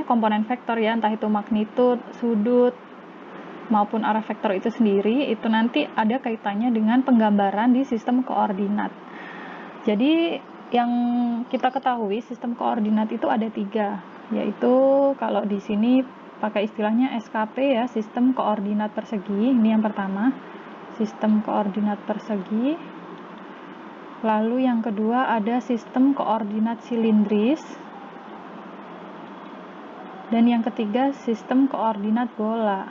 komponen vektor ya, entah itu magnitud, sudut, maupun arah vektor itu sendiri, itu nanti ada kaitannya dengan penggambaran di sistem koordinat. Jadi yang kita ketahui sistem koordinat itu ada 3, yaitu kalau di sini pakai istilahnya SKP ya, sistem koordinat persegi. Ini yang pertama, sistem koordinat persegi. Lalu yang kedua ada sistem koordinat silindris. Dan yang ketiga sistem koordinat bola.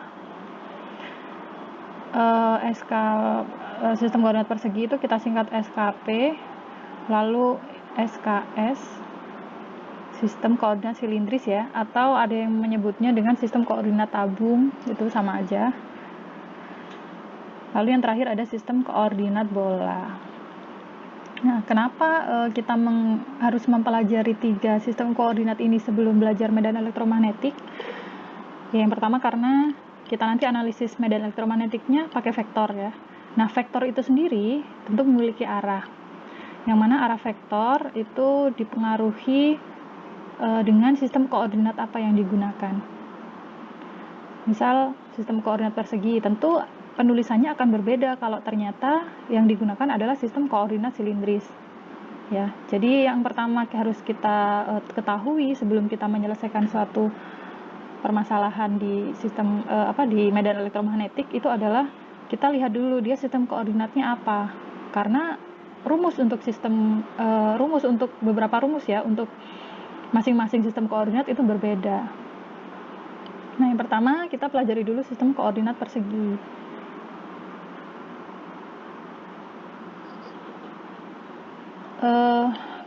Sistem koordinat persegi itu kita singkat SKP, lalu SKS, sistem koordinat silindris ya, atau ada yang menyebutnya dengan sistem koordinat tabung, itu sama aja. Lalu yang terakhir ada sistem koordinat bola. Nah, kenapa kita harus mempelajari 3 sistem koordinat ini sebelum belajar medan elektromagnetik? Ya, yang pertama karena kita nanti analisis medan elektromagnetiknya pakai vektor ya. Nah, vektor itu sendiri tentu memiliki arah. Yang mana arah vektor itu dipengaruhi dengan sistem koordinat apa yang digunakan. Misal sistem koordinat persegi, tentu penulisannya akan berbeda kalau ternyata yang digunakan adalah sistem koordinat silindris. Ya, jadi yang pertama harus kita ketahui sebelum kita menyelesaikan suatu permasalahan di sistem di medan elektromagnetik itu adalah kita lihat dulu dia sistem koordinatnya apa. Karena rumus untuk beberapa rumus ya untuk masing-masing sistem koordinat itu berbeda. Nah, yang pertama kita pelajari dulu sistem koordinat persegi.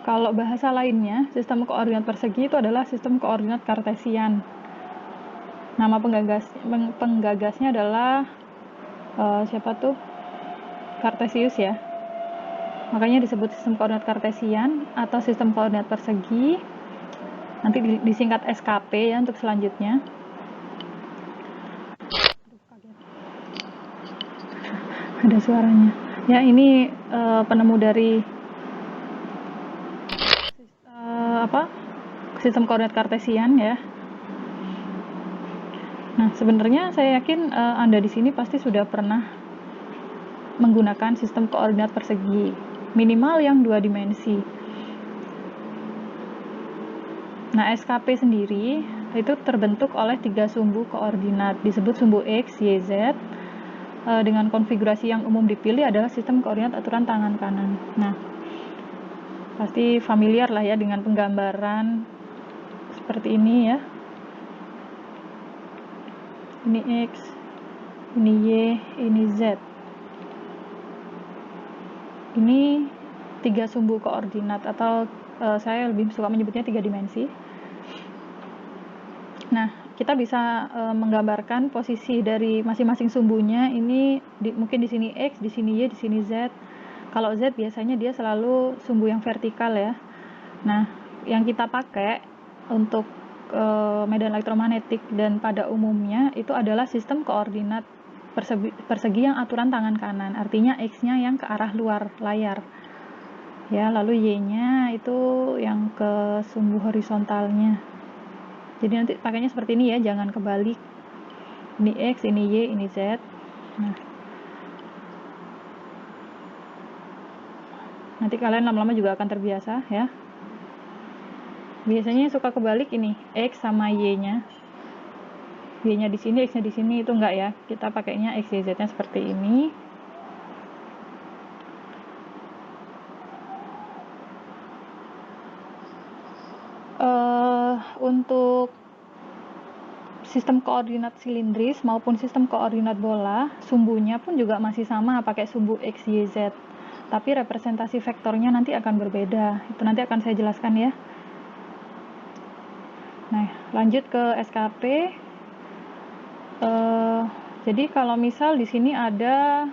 Kalau bahasa lainnya, sistem koordinat persegi itu adalah sistem koordinat kartesian. Nama penggagasnya adalah Cartesius ya. Makanya disebut sistem koordinat kartesian atau sistem koordinat persegi. Nanti disingkat SKP ya untuk selanjutnya. Ada suaranya. Ya, ini penemu dari sistem koordinat kartesian ya. Nah, sebenarnya saya yakin Anda di sini pasti sudah pernah menggunakan sistem koordinat persegi, minimal yang 2 dimensi. Nah, SKP sendiri itu terbentuk oleh 3 sumbu koordinat, disebut sumbu X, Y, Z. Dengan konfigurasi yang umum dipilih adalah sistem koordinat aturan tangan kanan. Nah, pasti familiar lah ya dengan penggambaran seperti ini ya. Ini X, ini Y, ini Z. Ini 3 sumbu koordinat atau saya lebih suka menyebutnya 3 dimensi. Nah, kita bisa menggambarkan posisi dari masing-masing sumbunya. Ini mungkin di sini X, di sini Y, di sini Z. Kalau Z biasanya dia selalu sumbu yang vertikal ya. Nah, yang kita pakai untuk medan elektromagnetik dan pada umumnya itu adalah sistem koordinat persegi yang aturan tangan kanan, artinya X-nya yang ke arah luar layar ya, lalu Y-nya itu yang ke sumbu horizontalnya. Jadi nanti pakainya seperti ini ya, jangan kebalik. Ini X, ini Y, ini Z. Nah, nanti kalian lama-lama juga akan terbiasa ya. Biasanya suka kebalik ini, X sama Y-nya. Y-nya di sini, X-nya di sini, itu enggak ya. Kita pakainya X, Y, Z-nya seperti ini. Untuk sistem koordinat silindris maupun sistem koordinat bola, sumbunya pun juga masih sama, pakai sumbu X, Y, Z. Tapi representasi vektornya nanti akan berbeda. Itu nanti akan saya jelaskan ya. Nah, lanjut ke SKP. Jadi kalau misal di sini ada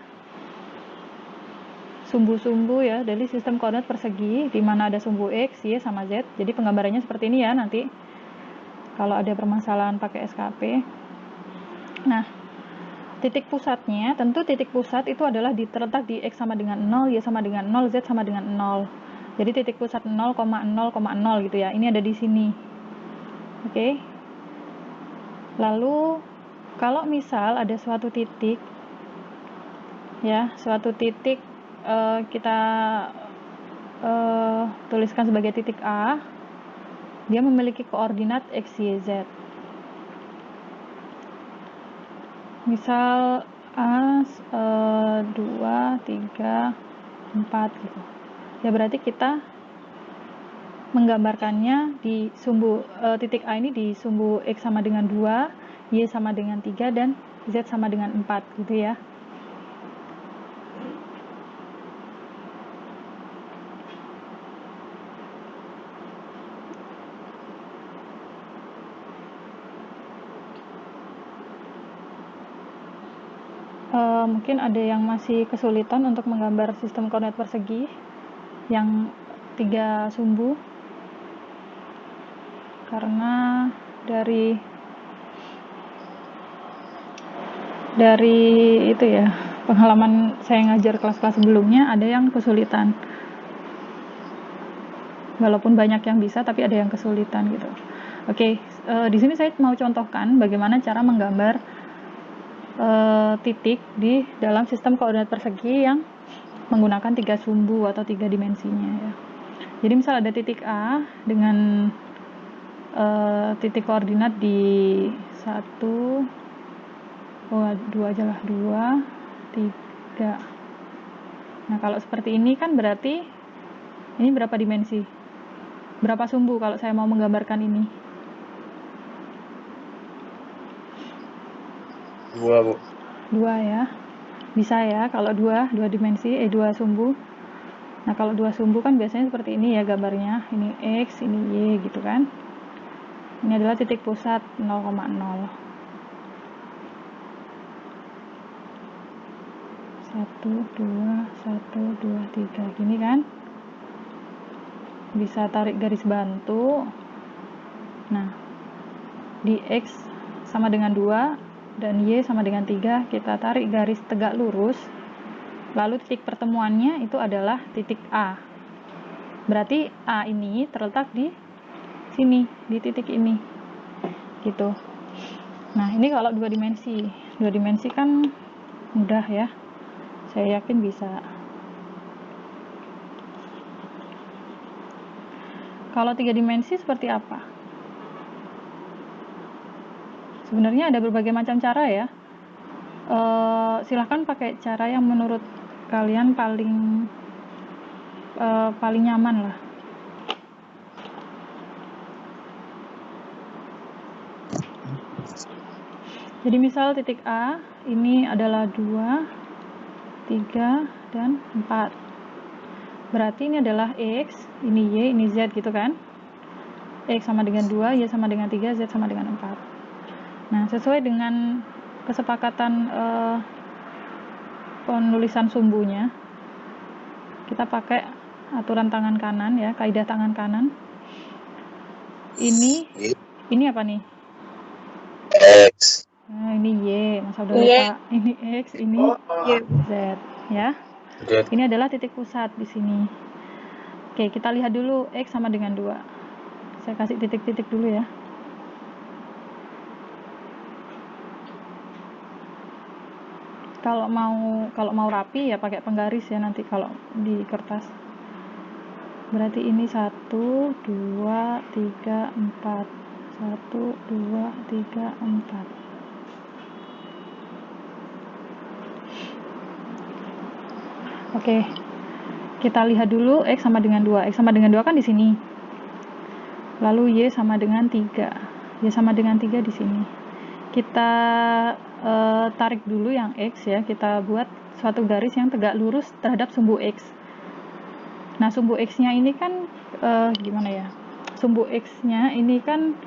sumbu-sumbu ya dari sistem koordinat persegi, di mana ada sumbu X, Y, sama Z. Jadi penggambarannya seperti ini ya nanti. Kalau ada permasalahan pakai SKP. Nah, titik pusatnya, tentu titik pusat itu adalah terletak di X sama dengan 0, Y sama dengan 0, Z sama dengan 0. Jadi titik pusat 0,0,0 gitu ya. Ini ada di sini. Oke. Lalu kalau misal ada suatu titik ya, kita tuliskan sebagai titik A, dia memiliki koordinat x, y, z. Misal A 2, 3, 4 gitu. Ya berarti kita menggambarkannya di sumbu titik A ini di sumbu x sama dengan 2, y sama dengan 3, dan z sama dengan 4 gitu ya. Mungkin ada yang masih kesulitan untuk menggambar sistem koordinat persegi yang 3 sumbu, karena dari itu ya, pengalaman saya ngajar kelas-kelas sebelumnya ada yang kesulitan. Walaupun banyak yang bisa, tapi ada yang kesulitan gitu. Oke, di sini saya mau contohkan bagaimana cara menggambar titik di dalam sistem koordinat persegi yang menggunakan 3 sumbu atau 3 dimensinya ya. Jadi misal ada titik A dengan titik koordinat di 1, 2 aja lah, 2, 3. Nah kalau seperti ini kan berarti ini berapa dimensi? Berapa sumbu kalau saya mau menggambarkan ini? 2, Bu. 2 ya. Bisa ya kalau 2 dimensi, 2 sumbu. Nah kalau 2 sumbu kan biasanya seperti ini ya gambarnya. Ini X, ini Y gitu kan. Ini adalah titik pusat 0,0. 1, 2, 3 gini kan. Bisa tarik garis bantu. Nah di X sama dengan 2 dan Y sama dengan 3 kita tarik garis tegak lurus, lalu titik pertemuannya itu adalah titik A. Berarti A ini terletak di sini, di titik ini gitu. Nah ini kalau 2 dimensi kan mudah ya, saya yakin bisa. Kalau 3 dimensi seperti apa? Sebenarnya ada berbagai macam cara ya. Silahkan pakai cara yang menurut kalian paling nyaman lah. Jadi misal titik A ini adalah 2, 3, dan 4. Berarti ini adalah X, ini Y, ini Z gitu kan. X sama dengan 2, Y sama dengan 3, Z sama dengan 4. Nah sesuai dengan kesepakatan penulisan sumbunya, kita pakai aturan tangan kanan ya, kaidah tangan kanan. Ini apa nih? X. Nah, ini Y, masa udah lupa. Ini X, ini Z ya. Ini adalah titik pusat di sini. Oke, kita lihat dulu X sama dengan 2. Saya kasih titik-titik dulu ya. Kalau mau rapi ya pakai penggaris ya nanti kalau di kertas. Berarti ini 1, 2, 3, 4. 1, 2, 3, 4. Oke. Kita lihat dulu X sama dengan 2. X sama dengan 2 kan di sini. Lalu Y sama dengan 3. Y sama dengan 3 di sini. Kita tarik dulu yang X ya. Kita buat suatu garis yang tegak lurus terhadap sumbu X. Nah, sumbu X-nya ini kan gimana ya? Sumbu X-nya ini kan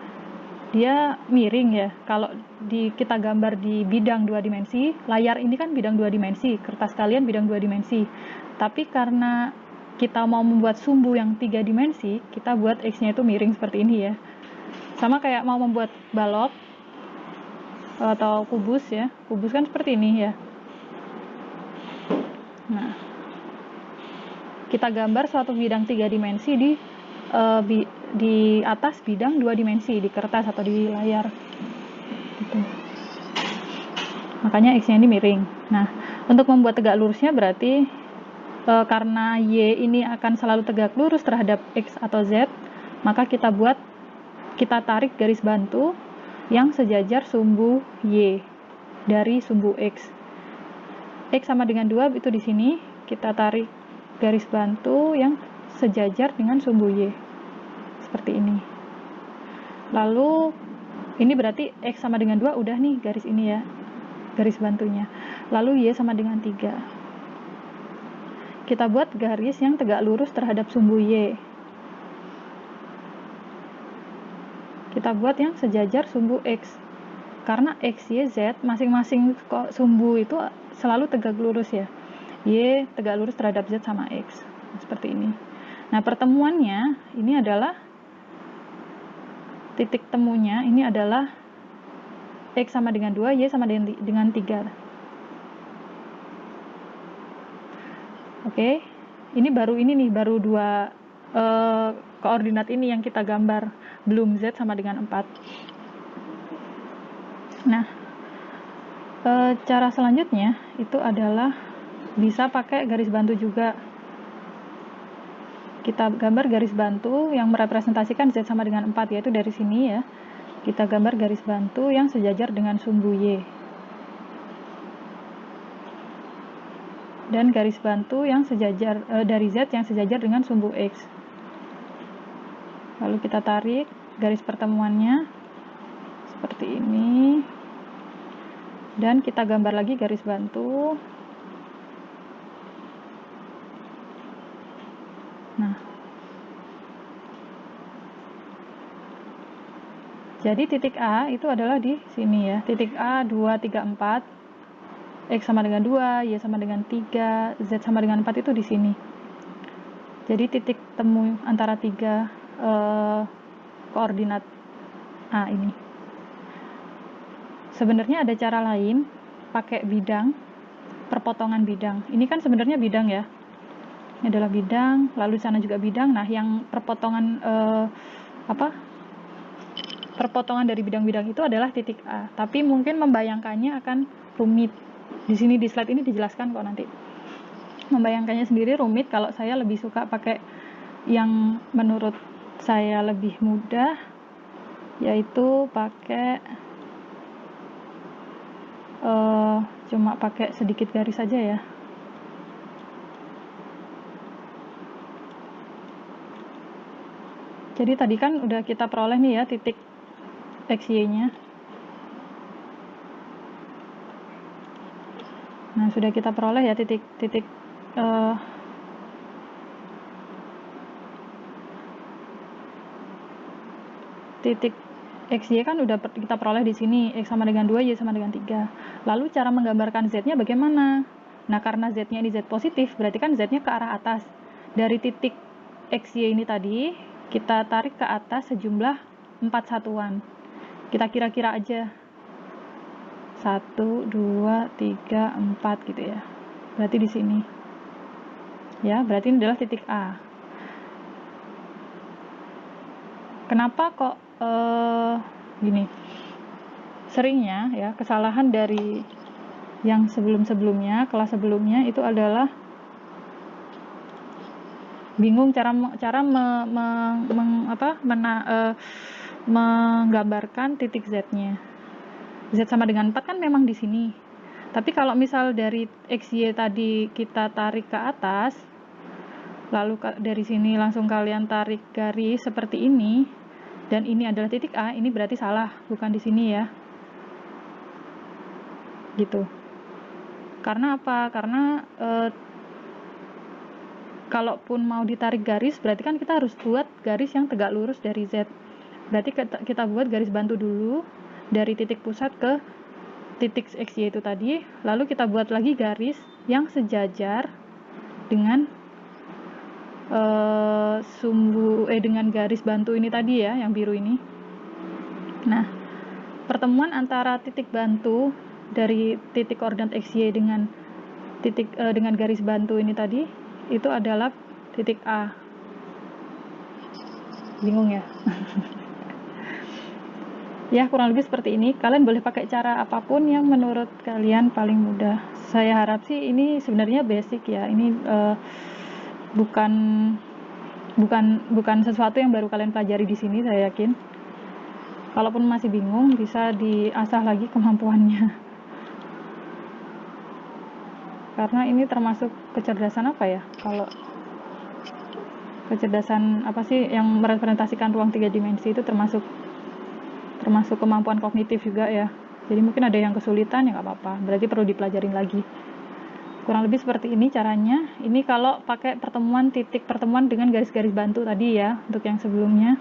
dia miring ya. Kalau kita gambar di bidang 2 dimensi, layar ini kan bidang 2 dimensi, kertas kalian bidang 2 dimensi. Tapi karena kita mau membuat sumbu yang 3 dimensi, kita buat X-nya itu miring seperti ini ya. Sama kayak mau membuat balok atau kubus ya. Kubus kan seperti ini ya. Nah, kita gambar suatu bidang 3 dimensi di atas bidang 2 dimensi di kertas atau di layar gitu. Makanya X-nya ini miring. Nah, untuk membuat tegak lurusnya berarti karena Y ini akan selalu tegak lurus terhadap X atau Z, maka kita tarik garis bantu yang sejajar sumbu Y dari sumbu X. X sama dengan 2 itu di sini, kita tarik garis bantu yang sejajar dengan sumbu Y. Seperti ini. Lalu, ini berarti X sama dengan 2 udah nih garis ini ya, garis bantunya. Lalu Y sama dengan 3. Kita buat garis yang tegak lurus terhadap sumbu Y. Kita buat yang sejajar sumbu X. Karena X, Y, Z, masing-masing sumbu itu selalu tegak lurus ya. Y tegak lurus terhadap Z sama X. Seperti ini. Nah, pertemuannya ini adalah titik temunya, ini adalah X sama dengan 2, Y sama dengan 3. Oke, ini baru 2 koordinat ini yang kita gambar, belum Z sama dengan 4. Nah, cara selanjutnya itu adalah bisa pakai garis bantu juga. Kita gambar garis bantu yang merepresentasikan Z sama dengan 4, yaitu dari sini ya. Kita gambar garis bantu yang sejajar dengan sumbu Y. Dan garis bantu yang sejajar dari Z yang sejajar dengan sumbu X. Lalu kita tarik garis pertemuannya seperti ini. Dan kita gambar lagi garis bantu. Nah, jadi titik A itu adalah di sini ya. Titik A 2, 3, 4. X sama dengan 2, Y sama dengan 3, Z sama dengan 4 itu di sini. Jadi titik temu antara 3 koordinat A ini. Sebenarnya ada cara lain, pakai bidang, perpotongan bidang. Ini kan sebenarnya bidang ya. Ini adalah bidang, lalu di sana juga bidang. Nah, yang perpotongan perpotongan dari bidang-bidang itu adalah titik A. Tapi mungkin membayangkannya akan rumit. Di sini di slide ini dijelaskan kok nanti. Membayangkannya sendiri rumit. Kalau saya lebih suka pakai yang menurut saya lebih mudah, yaitu pakai cuma pakai sedikit garis saja ya. Jadi tadi kan udah kita peroleh nih ya titik XY-nya. Nah, sudah kita peroleh ya titik XY kan udah kita peroleh di sini, X sama dengan 2, Y sama dengan 3. Lalu cara menggambarkan Z-nya bagaimana? Nah, karena Z-nya ini Z positif, berarti kan Z-nya ke arah atas. Dari titik XY ini tadi, kita tarik ke atas sejumlah 4 satuan. Kita kira-kira aja. 1, 2, 3, 4 gitu ya. Berarti di sini. Ya, berarti ini adalah titik A. Kenapa kok gini? Seringnya ya, kesalahan dari yang sebelum-sebelumnya, kelas sebelumnya itu adalah bingung cara menggambarkan titik Z-nya. Z sama dengan 4 kan memang di sini. Tapi kalau misal dari XY tadi kita tarik ke atas, lalu dari sini langsung kalian tarik garis seperti ini, dan ini adalah titik A, ini berarti salah, bukan di sini ya. Gitu. Karena apa? Karena kalaupun mau ditarik garis, berarti kan kita harus buat garis yang tegak lurus dari Z. Berarti kita buat garis bantu dulu dari titik pusat ke titik XY itu tadi, lalu kita buat lagi garis yang sejajar dengan dengan garis bantu ini tadi ya, yang biru ini. Nah, pertemuan antara titik bantu dari titik koordinat XY dengan dengan garis bantu ini tadi itu adalah titik A. Bingung ya? Ya, kurang lebih seperti ini. Kalian boleh pakai cara apapun yang menurut kalian paling mudah. Saya harap sih ini sebenarnya basic ya. Ini bukan sesuatu yang baru kalian pelajari di sini, saya yakin. Kalaupun masih bingung, bisa diasah lagi kemampuannya. Karena ini termasuk kecerdasan apa ya? Kalau kecerdasan apa sih yang merepresentasikan ruang 3 dimensi itu termasuk kemampuan kognitif juga ya. Jadi mungkin ada yang kesulitan, ya nggak apa-apa, berarti perlu dipelajarin lagi. Kurang lebih seperti ini caranya. Ini kalau pakai titik pertemuan dengan garis-garis bantu tadi ya, untuk yang sebelumnya.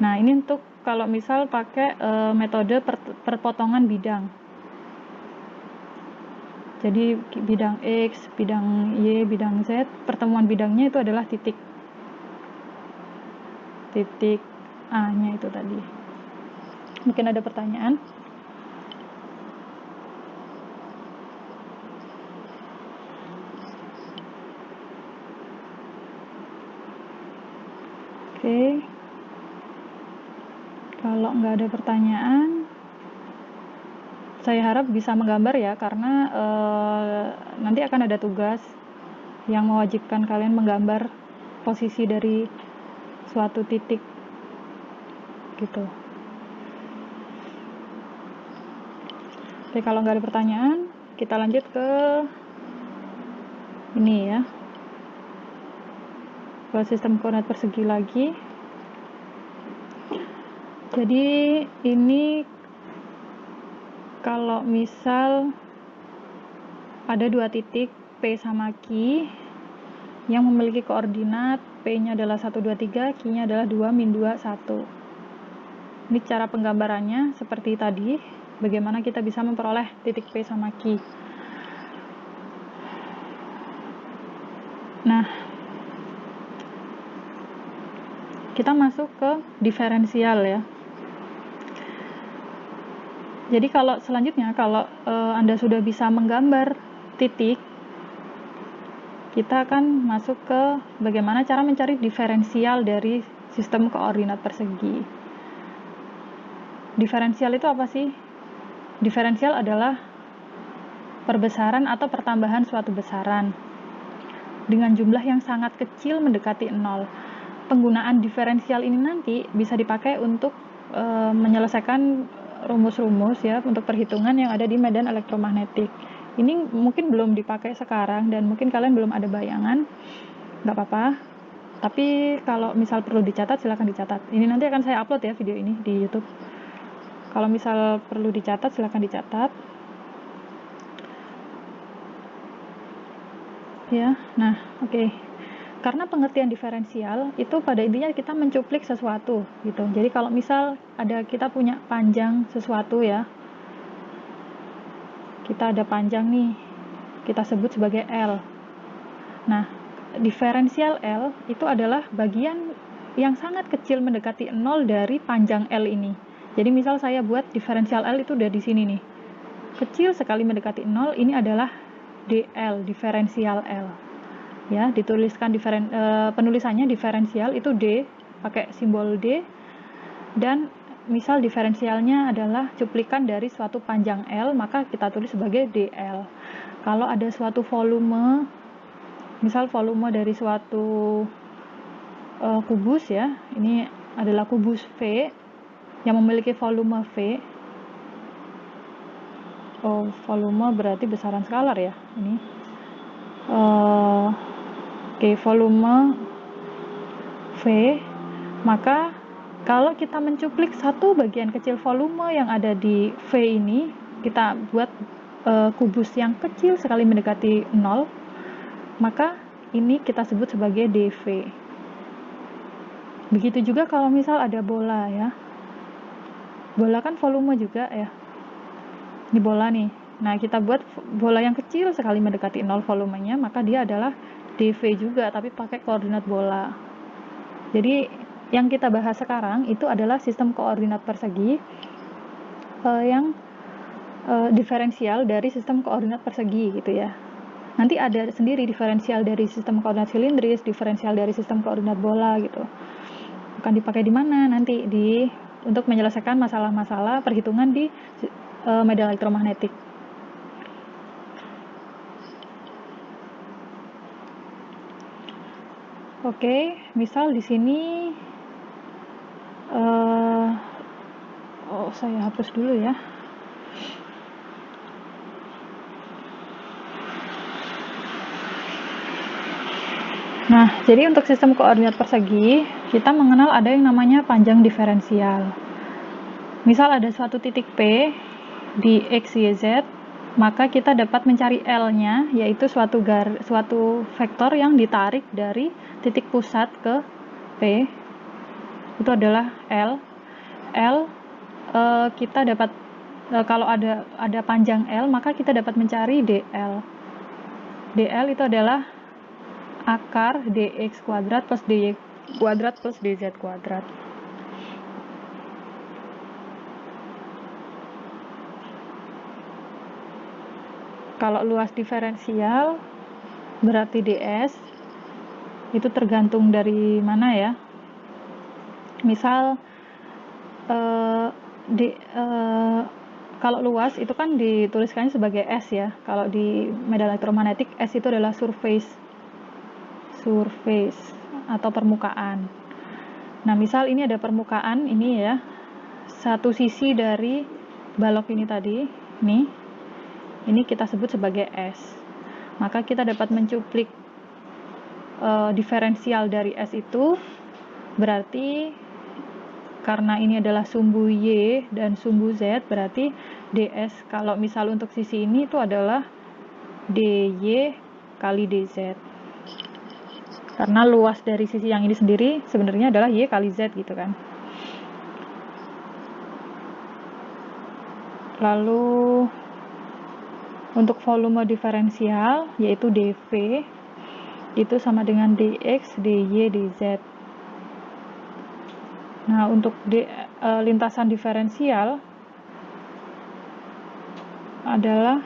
Nah, ini untuk kalau misal pakai metode perpotongan bidang. Jadi bidang X, bidang Y, bidang Z, pertemuan bidangnya itu adalah titik A-nya itu tadi. Mungkin ada pertanyaan? Oke. Kalau nggak ada pertanyaan, saya harap bisa menggambar ya, karena nanti akan ada tugas yang mewajibkan kalian menggambar posisi dari suatu titik gitu. Oke, kalau nggak ada pertanyaan, kita lanjut ke ini ya, ke sistem koordinat persegi lagi. Jadi ini kalau misal ada dua titik P sama Q yang memiliki koordinat P-nya adalah 1, 2, 3, Q-nya adalah 2, min 2, 1. Ini cara penggambarannya seperti tadi, bagaimana kita bisa memperoleh titik P sama Q. Nah, kita masuk ke diferensial ya. Jadi kalau selanjutnya, kalau Anda sudah bisa menggambar titik, kita akan masuk ke bagaimana cara mencari diferensial dari sistem koordinat persegi. Diferensial itu apa sih? Diferensial adalah perbesaran atau pertambahan suatu besaran dengan jumlah yang sangat kecil mendekati 0. Penggunaan diferensial ini nanti bisa dipakai untuk menyelesaikan rumus-rumus ya, untuk perhitungan yang ada di medan elektromagnetik. Ini mungkin belum dipakai sekarang dan mungkin kalian belum ada bayangan, nggak apa-apa. Tapi kalau misal perlu dicatat, silakan dicatat. Ini nanti akan saya upload ya video ini di YouTube. Kalau misal perlu dicatat, silakan dicatat. Ya, nah, oke. Karena pengertian diferensial itu pada intinya kita mencuplik sesuatu gitu. Jadi kalau misal kita punya panjang sesuatu ya, kita ada panjang nih, kita sebut sebagai L. Nah, diferensial L itu adalah bagian yang sangat kecil mendekati 0 dari panjang L ini. Jadi misal saya buat diferensial L itu udah di sini nih, kecil sekali mendekati 0, ini adalah DL, diferensial L. Ya, dituliskan penulisannya diferensial itu D, pakai simbol D, dan misal diferensialnya adalah cuplikan dari suatu panjang L, maka kita tulis sebagai DL. Kalau ada suatu volume, misal volume dari suatu kubus ya, ini adalah kubus V yang memiliki volume V. Volume berarti besaran skalar ya, ini. Oke, volume V, maka kalau kita mencuplik satu bagian kecil volume yang ada di V ini, kita buat kubus yang kecil sekali mendekati 0, maka ini kita sebut sebagai dV. Begitu juga kalau misal ada bola ya. Bola kan volume juga ya. Ini bola nih. Nah, kita buat bola yang kecil sekali mendekati 0 volumenya, maka dia adalah dV juga, tapi pakai koordinat bola. Jadi yang kita bahas sekarang itu adalah sistem koordinat persegi yang diferensial dari sistem koordinat persegi gitu ya. nanti ada sendiri diferensial dari sistem koordinat silindris, diferensial dari sistem koordinat bola gitu. Akan dipakai di mana nanti untuk menyelesaikan masalah-masalah perhitungan di medan elektromagnetik. Oke, misal di sini saya hapus dulu ya. Nah, jadi untuk sistem koordinat persegi, kita mengenal ada yang namanya panjang diferensial. Misal ada suatu titik P di X, Y, Z, maka kita dapat mencari L-nya, yaitu suatu vektor yang ditarik dari titik pusat ke P. Itu adalah L. Kita dapat kalau ada panjang L, maka kita dapat mencari DL. DL itu adalah akar dx kuadrat plus dy kuadrat plus dz kuadrat. Kalau luas diferensial berarti ds itu tergantung dari mana ya. Misal kalau luas itu kan dituliskannya sebagai S ya. Kalau di medan elektromagnetik S itu adalah surface atau permukaan. Nah, misal ini ada permukaan ini ya. Satu sisi dari balok ini tadi, ini kita sebut sebagai S. Maka kita dapat mencuplik diferensial dari S itu, berarti karena ini adalah sumbu Y dan sumbu Z, berarti ds kalau misal untuk sisi ini itu adalah dy kali dz. Karena luas dari sisi yang ini sendiri sebenarnya adalah Y kali Z gitu kan. Lalu untuk volume diferensial yaitu dV itu sama dengan dx, dy, dz. Nah, untuk lintasan diferensial adalah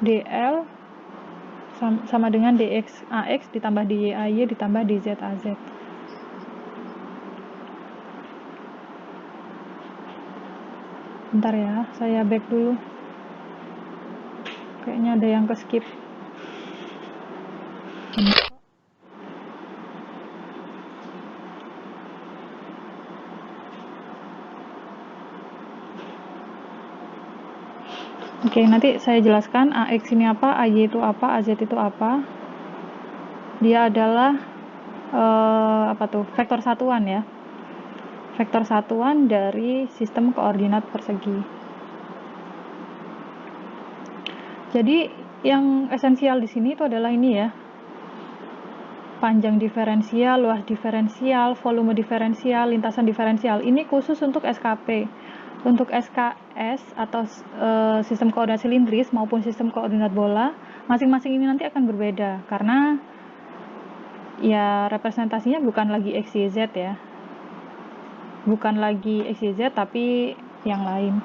dl sama dengan dx ax ditambah dy ay ditambah dz az. Bentar ya, saya back dulu. Kayaknya ada yang ke-skip. Oke, nanti saya jelaskan AX ini apa, AY itu apa, AZ itu apa. Dia adalah vektor satuan ya. Vektor satuan dari sistem koordinat persegi. Jadi yang esensial di sini itu adalah ini ya. Panjang diferensial, luas diferensial, volume diferensial, lintasan diferensial. Ini khusus untuk SKP. Untuk SKS atau sistem koordinat silindris maupun sistem koordinat bola, masing-masing ini nanti akan berbeda karena ya representasinya bukan lagi X, Y, Z ya. Bukan lagi X, Y, Z tapi yang lain.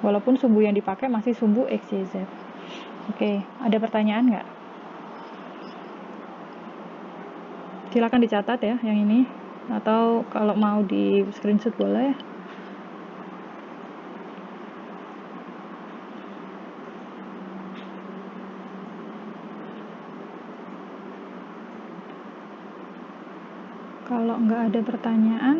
Walaupun sumbu yang dipakai masih sumbu X, Y, Z. Oke, ada pertanyaan nggak? Silakan dicatat ya yang ini, atau kalau mau di screenshot boleh. Kalau nggak ada pertanyaan,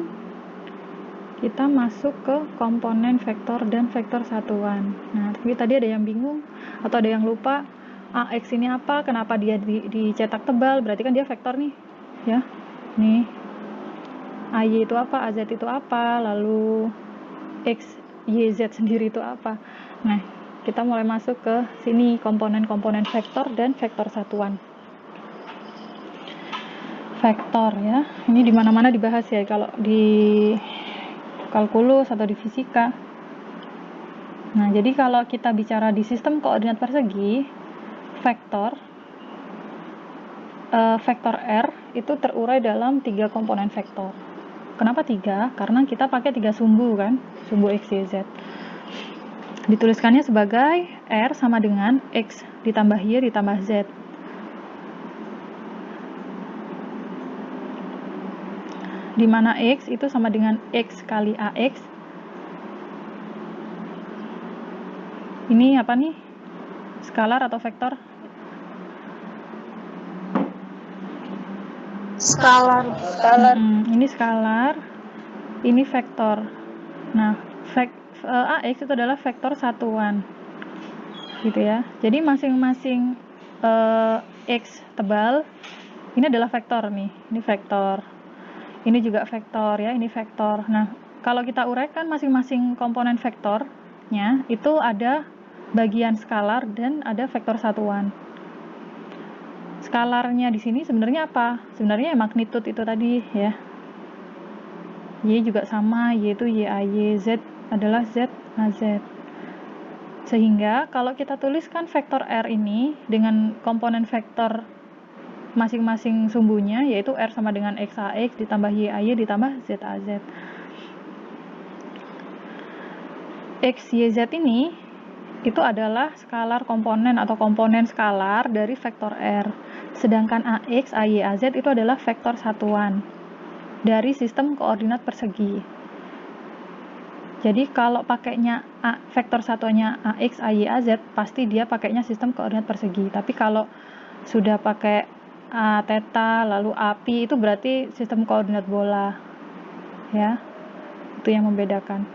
kita masuk ke komponen vektor dan vektor satuan. Nah, tapi tadi ada yang bingung atau ada yang lupa, AX ini apa, kenapa dia dicetak tebal, berarti kan dia vektor nih ya. Nih, AY itu apa, AZ itu apa, lalu X, Y, Z sendiri itu apa. Nah, kita mulai masuk ke sini, komponen-komponen vektor dan vektor satuan. Vektor ya, ini dimana-mana dibahas ya, kalau di kalkulus atau di fisika. Nah, jadi kalau kita bicara di sistem koordinat persegi, vektor R itu terurai dalam 3 komponen vektor. Kenapa 3? Karena kita pakai 3 sumbu kan, sumbu X, Y, Z. Dituliskannya sebagai R sama dengan X ditambah Y ditambah Z. Di mana X itu sama dengan X kali AX. Ini apa nih? Skalar atau vektor? Skalar. Ini skalar, ini vektor. Nah, AX itu adalah vektor satuan, gitu ya. Jadi masing-masing X tebal, ini adalah vektor nih, ini vektor. Ini juga vektor ya, ini vektor. Nah, kalau kita uraikan masing-masing komponen vektornya, itu ada bagian skalar dan ada vektor satuan. Skalarnya di sini sebenarnya apa? Sebenarnya magnitude itu tadi ya. Y juga sama, Y itu YAY, Z adalah ZAZ. Sehingga kalau kita tuliskan vektor R ini dengan komponen vektor masing-masing sumbunya, yaitu R sama dengan XAX ditambah YAY ditambah ZAZ. XYZ ini itu adalah skalar komponen atau komponen skalar dari vektor R. Sedangkan AX, AY, AZ itu adalah vektor satuan dari sistem koordinat persegi. Jadi kalau pakainya vektor satuannya AX, AY, AZ, pasti dia pakainya sistem koordinat persegi. Tapi kalau sudah pakai A, theta, lalu API, itu berarti sistem koordinat bola. Ya, itu yang membedakan.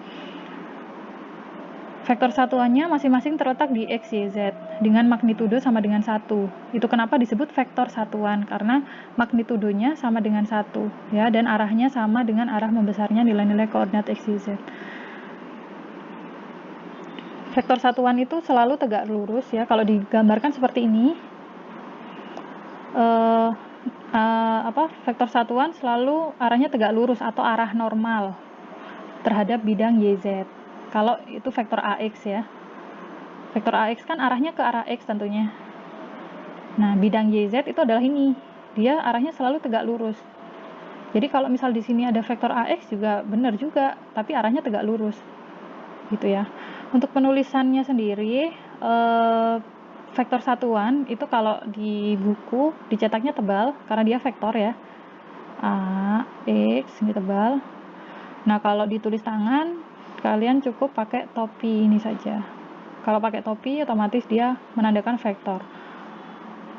Vektor satuannya masing-masing terletak di X, Y, Z dengan magnitudo sama dengan 1. Itu kenapa disebut vektor satuan, karena magnitudonya sama dengan 1 ya, dan arahnya sama dengan arah membesarnya nilai-nilai koordinat X, Y, Z. Vektor satuan itu selalu tegak lurus ya. Kalau digambarkan seperti ini, vektor satuan selalu arahnya tegak lurus atau arah normal terhadap bidang YZ. Kalau itu vektor AX ya. Vektor AX kan arahnya ke arah X tentunya. Nah, bidang YZ itu adalah ini. Dia arahnya selalu tegak lurus. Jadi kalau misal di sini ada vektor AX juga benar juga, tapi arahnya tegak lurus. Gitu ya. Untuk penulisannya sendiri, vektor satuan itu kalau di buku dicetaknya tebal karena dia vektor ya. A, X ini tebal. Nah, kalau ditulis tangan kalian cukup pakai topi ini saja. Kalau pakai topi otomatis dia menandakan vektor.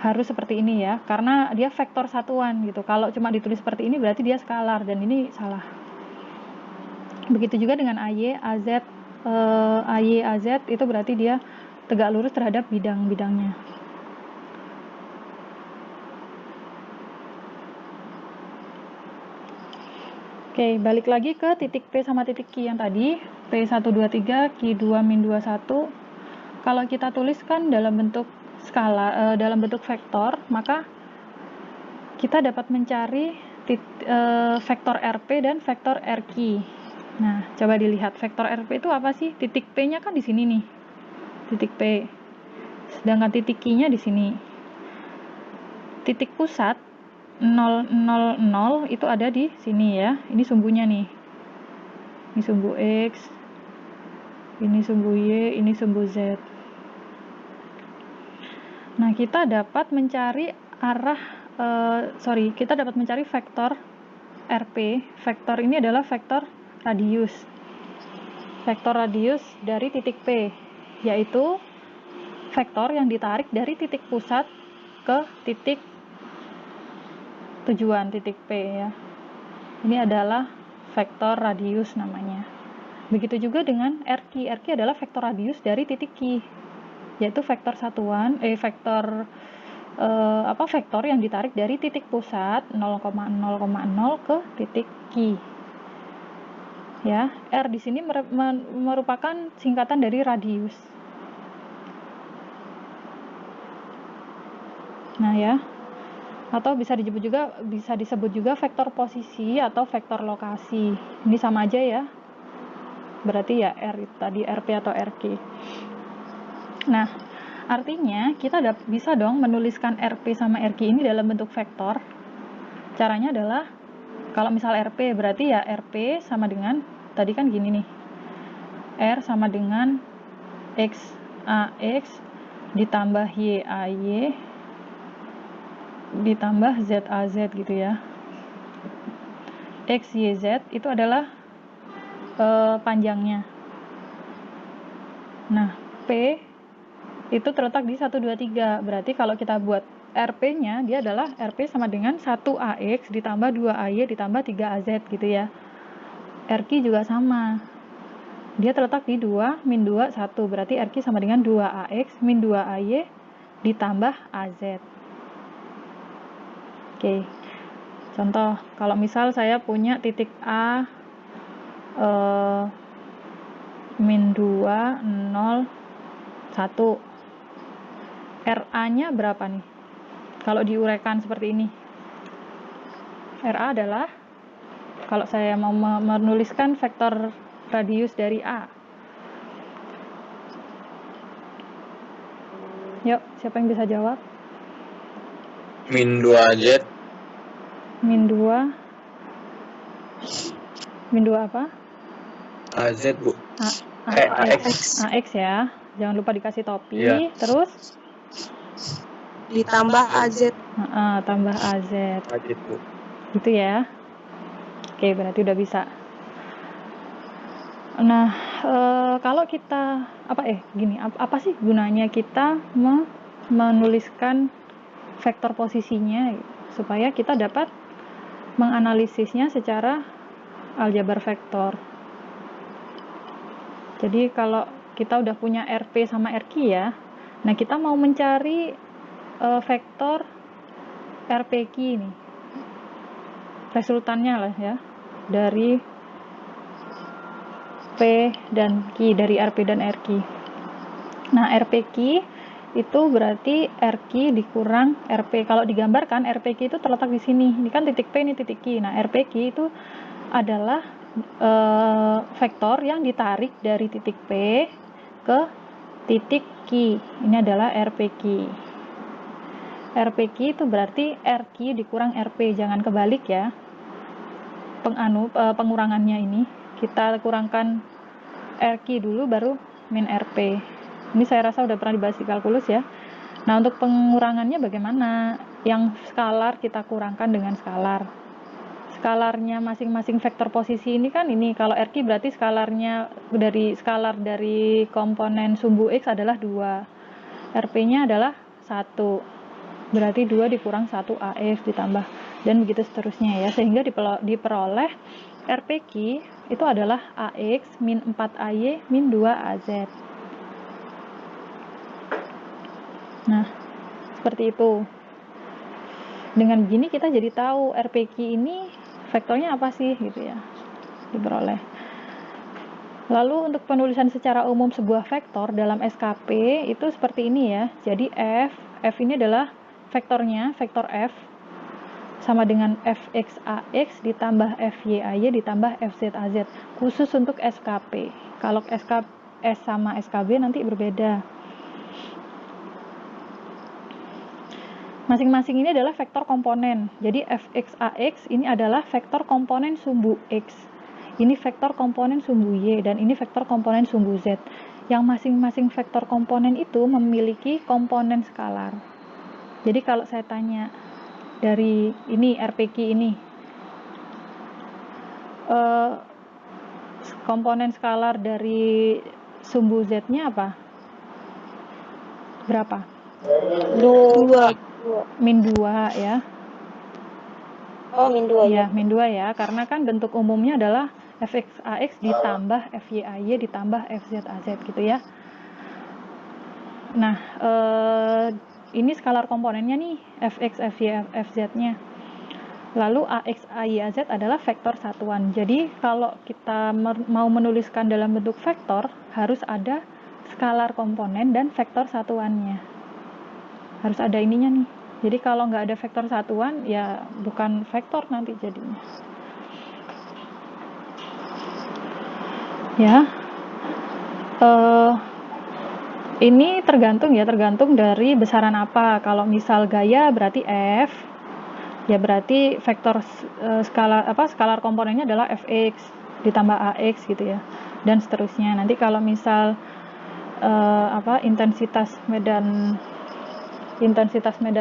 Harus seperti ini ya, karena dia vektor satuan gitu. Kalau cuma ditulis seperti ini berarti dia skalar dan ini salah. Begitu juga dengan AY, AZ, AY, AZ itu berarti dia tegak lurus terhadap bidang-bidangnya. Oke, balik lagi ke titik P sama titik Q yang tadi, P123, Q2-21. Kalau kita tuliskan dalam bentuk skala, dalam bentuk vektor, maka kita dapat mencari vektor RP dan vektor RQ. Nah, coba dilihat vektor RP itu apa sih? Titik P-nya kan di sini nih, titik P. Sedangkan titik Q-nya di sini. Titik pusat 0, 0, 0 itu ada di sini ya. Ini sumbunya nih. Ini sumbu X, ini sumbu Y, ini sumbu Z. Nah, kita dapat mencari kita dapat mencari vektor RP. Vektor ini adalah vektor radius. Vektor radius dari titik P, yaitu vektor yang ditarik dari titik pusat ke titik tujuan, titik P ya. Ini adalah vektor radius namanya. Begitu juga dengan RQ. RQ adalah vektor radius dari titik Q, yaitu vektor satuan, vektor yang ditarik dari titik pusat 0,0,0 ke titik Q. Ya, R di sini merupakan singkatan dari radius. Nah ya, atau bisa disebut juga vektor posisi atau vektor lokasi. Ini sama aja ya. Berarti ya R tadi RP atau RQ. Nah, artinya kita bisa dong menuliskan RP sama RQ ini dalam bentuk vektor. Caranya adalah kalau misal RP berarti ya RP sama dengan tadi kan gini nih. R sama dengan X AX ditambah YAY ditambah ZAZ gitu ya. X, Y, Z itu adalah panjangnya. Nah, P itu terletak di 1, 2, 3. Berarti kalau kita buat RP-nya, dia adalah RP sama dengan 1AX ditambah 2AY ditambah 3AZ gitu ya. RQ juga sama. Dia terletak di 2, min 2, 1. Berarti RQ sama dengan 2AX min 2AY ditambah AZ. Oke. Contoh, kalau misal saya punya titik A min 2, 0, 1. RA-nya berapa nih? Kalau diuraikan seperti ini. RA adalah, kalau saya mau menuliskan vektor radius dari A. Yuk, siapa yang bisa jawab? Min 2Z. Min 2. Min 2 apa? AZ, Bu. AX. AX ya. Jangan lupa dikasih topi. Iya. Terus? Ditambah AZ. Tambah AZ. AZ, Bu. Gitu ya. Oke, berarti udah bisa. Nah, kalau kita apa sih gunanya kita menuliskan vektor posisinya supaya kita dapat menganalisisnya secara aljabar vektor. Jadi kalau kita udah punya RP sama RQ ya, nah kita mau mencari vektor RPQ ini, resultannya lah ya, dari P dan Q, dari RP dan RQ. Nah, RPQ itu berarti RQ dikurang RP. Kalau digambarkan, RPQ itu terletak di sini. Ini kan titik P, ini titik Q. Nah, RPQ itu adalah vektor yang ditarik dari titik P ke titik Q. Ini adalah RPQ. RPQ itu berarti RQ dikurang RP. Jangan kebalik ya. Pengurangannya ini. Kita kurangkan RQ dulu, baru min RP. Ini saya rasa udah pernah dibahas di kalkulus ya. Nah, untuk pengurangannya bagaimana? Yang skalar kita kurangkan dengan skalar. Skalarnya masing-masing vektor posisi ini kan ini, kalau RQ berarti skalarnya skalar dari komponen sumbu X adalah 2. RP-nya adalah 1. Berarti 2 dikurang 1 AX ditambah, dan begitu seterusnya ya. Sehingga diperoleh RPQ itu adalah AX min 4AY min 2AZ. Nah, seperti itu. Dengan begini kita jadi tahu RPQ ini vektornya apa sih gitu ya, diperoleh. Lalu untuk penulisan secara umum sebuah vektor dalam SKP itu seperti ini ya. Jadi F ini adalah vektornya, vektor F sama dengan Fxax ditambah Fyay ditambah Fzaz, khusus untuk SKP. Kalau S sama SKB nanti berbeda. Masing-masing ini adalah vektor komponen. Jadi Fxax ini adalah vektor komponen sumbu X. Ini vektor komponen sumbu Y, dan ini vektor komponen sumbu Z. Yang masing-masing vektor komponen itu memiliki komponen skalar. Jadi kalau saya tanya dari ini RPQ ini, komponen skalar dari sumbu Z-nya apa? Berapa? 2. Min 2 ya. Oh, min 2 ya. Min 2 ya, karena kan bentuk umumnya adalah Fxax ditambah Fyay ditambah Fzaz gitu ya. Nah, ini skalar komponennya nih, Fx, Fy, Fz-nya. Lalu Ax, Ay, Az adalah vektor satuan. Jadi kalau kita mau menuliskan dalam bentuk vektor, harus ada skalar komponen dan vektor satuannya. Harus ada ininya nih. Jadi kalau nggak ada vektor satuan, ya bukan vektor nanti jadinya. Ya, ini tergantung dari besaran apa. Kalau misal gaya berarti F, ya berarti vektor skalar komponennya adalah Fx ditambah Ax gitu ya, dan seterusnya. Nanti kalau misal intensitas medan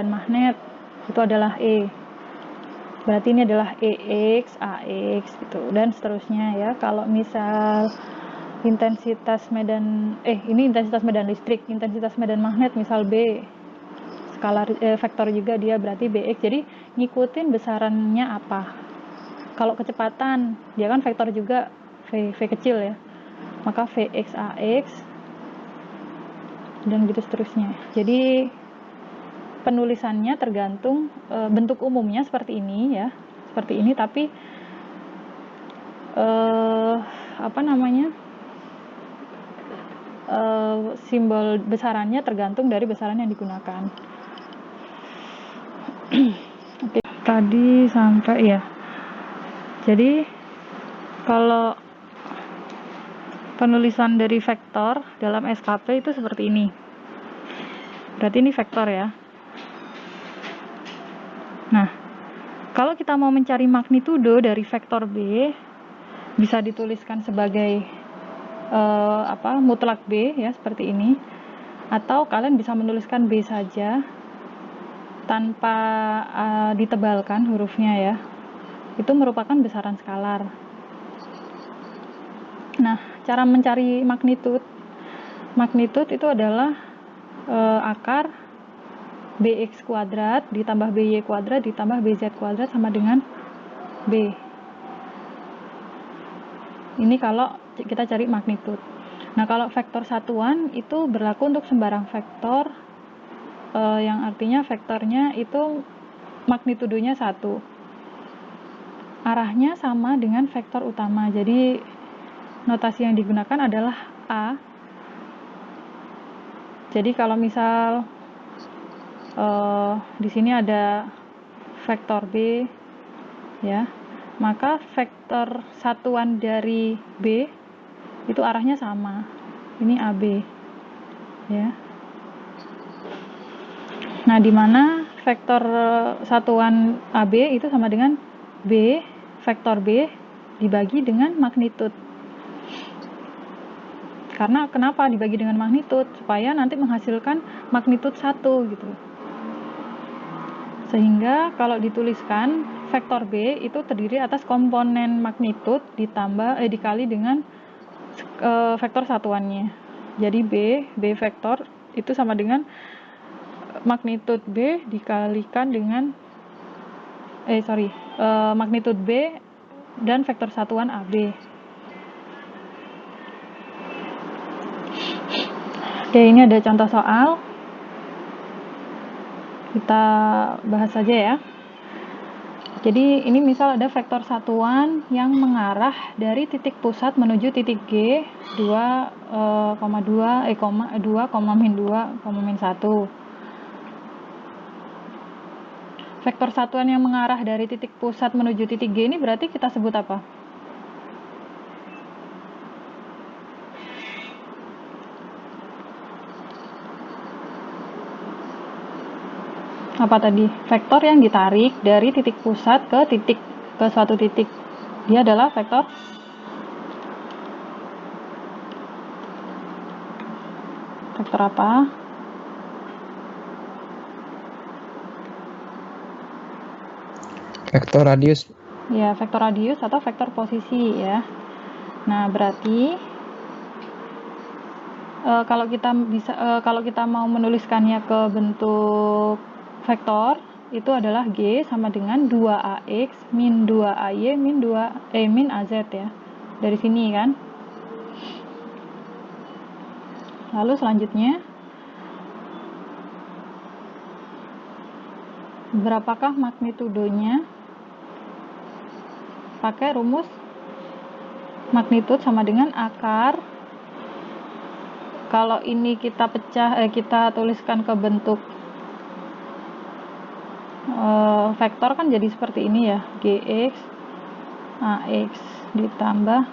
magnet itu adalah E. Berarti ini adalah EX, AX gitu, dan seterusnya ya. Kalau misal intensitas medan listrik, intensitas medan magnet misal B, skalar vektor juga dia, berarti BX. Jadi ngikutin besarannya apa. Kalau kecepatan dia kan vektor juga, V kecil ya, maka VX AX dan gitu seterusnya. Jadi penulisannya tergantung bentuk umumnya seperti ini ya, seperti ini, tapi simbol besarannya tergantung dari besaran yang digunakan. Oke, tadi sampai ya. Jadi kalau penulisan dari vektor dalam SKP itu seperti ini. Berarti ini vektor ya. Nah, kalau kita mau mencari magnitudo dari vektor B, bisa dituliskan sebagai mutlak B ya, seperti ini. Atau kalian bisa menuliskan B saja tanpa ditebalkan hurufnya ya. Itu merupakan besaran skalar. Nah, cara mencari magnitud itu adalah akar BX kuadrat ditambah BY kuadrat ditambah BZ kuadrat sama dengan B. Ini kalau kita cari magnitud. Nah, kalau vektor satuan itu berlaku untuk sembarang vektor, yang artinya vektornya itu magnitudonya 1. Arahnya sama dengan vektor utama. Jadi notasi yang digunakan adalah A. Jadi kalau misal di sini ada vektor B ya, maka vektor satuan dari B itu arahnya sama. Ini AB ya. Nah, di mana vektor satuan AB itu sama dengan B, vektor B dibagi dengan magnitud. Karena kenapa dibagi dengan magnitud? Supaya nanti menghasilkan magnitud 1 gitu. Sehingga kalau dituliskan vektor B itu terdiri atas komponen magnitud dikali dengan vektor satuannya. Jadi B vektor itu sama dengan magnitud B dikalikan dengan magnitud B dan vektor satuan AB. Oke, ini ada contoh soal. Kita bahas saja ya. Jadi ini misal ada vektor satuan yang mengarah dari titik pusat menuju titik G 2,2, min 2, min 1. Vektor satuan yang mengarah dari titik pusat menuju titik G ini berarti kita sebut apa? Apa tadi? Vektor yang ditarik dari titik pusat ke suatu titik. Dia adalah vektor apa? Vektor radius. Ya, vektor radius atau vektor posisi ya. Nah, berarti kalau kita mau menuliskannya ke bentuk vektor, itu adalah G sama dengan 2AX min 2AY min AZ ya. Dari sini kan. Lalu selanjutnya, berapakah magnitudonya? Pakai rumus magnitud sama dengan akar. Kalau ini kita kita tuliskan ke bentuk vektor kan jadi seperti ini ya, GX AX ditambah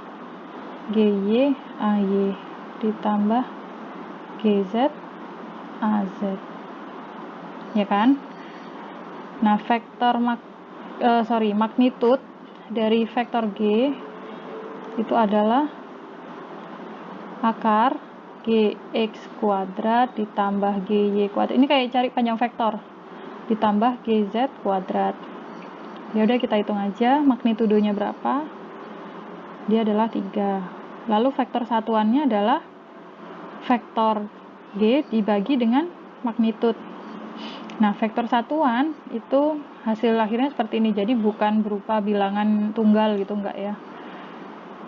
GY AY ditambah GZ AZ ya kan. Nah, magnitud dari vektor G itu adalah akar GX kuadrat ditambah GY kuadrat. Ini kayak cari panjang vektor. Ditambah GZ kuadrat. Ya udah kita hitung aja magnitudonya berapa. Dia adalah 3. Lalu vektor satuannya adalah vektor G dibagi dengan magnitud. Nah, vektor satuan itu hasil akhirnya seperti ini. Jadi bukan berupa bilangan tunggal gitu, enggak ya.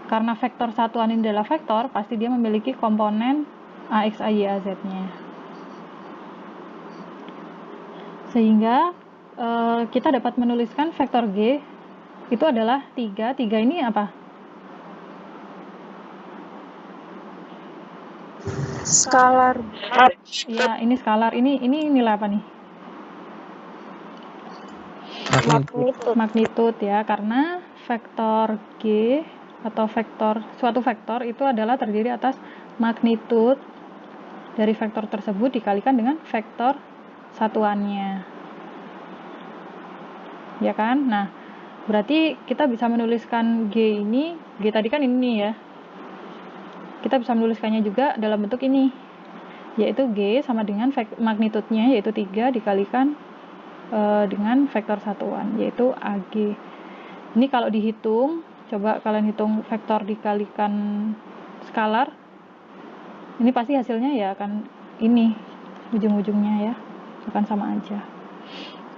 Karena vektor satuan ini adalah vektor, pasti dia memiliki komponen AX, AY, AZ-nya. Sehingga kita dapat menuliskan vektor G itu adalah 3. 3 ini apa? Skalar. Ya, ini skalar. Ini nilai apa nih? Magnitud ya, karena vektor G atau suatu vektor itu adalah terdiri atas magnitud dari vektor tersebut dikalikan dengan vektor satuannya. Ya kan? Nah, berarti kita bisa menuliskan G ini, G tadi kan ini ya. Kita bisa menuliskannya juga dalam bentuk ini, yaitu G sama dengan magnitudnya yaitu 3 dikalikan dengan vektor satuan yaitu AG. Ini kalau dihitung, coba kalian hitung vektor dikalikan skalar, ini pasti hasilnya ya akan ini ujung-ujungnya ya, akan sama aja.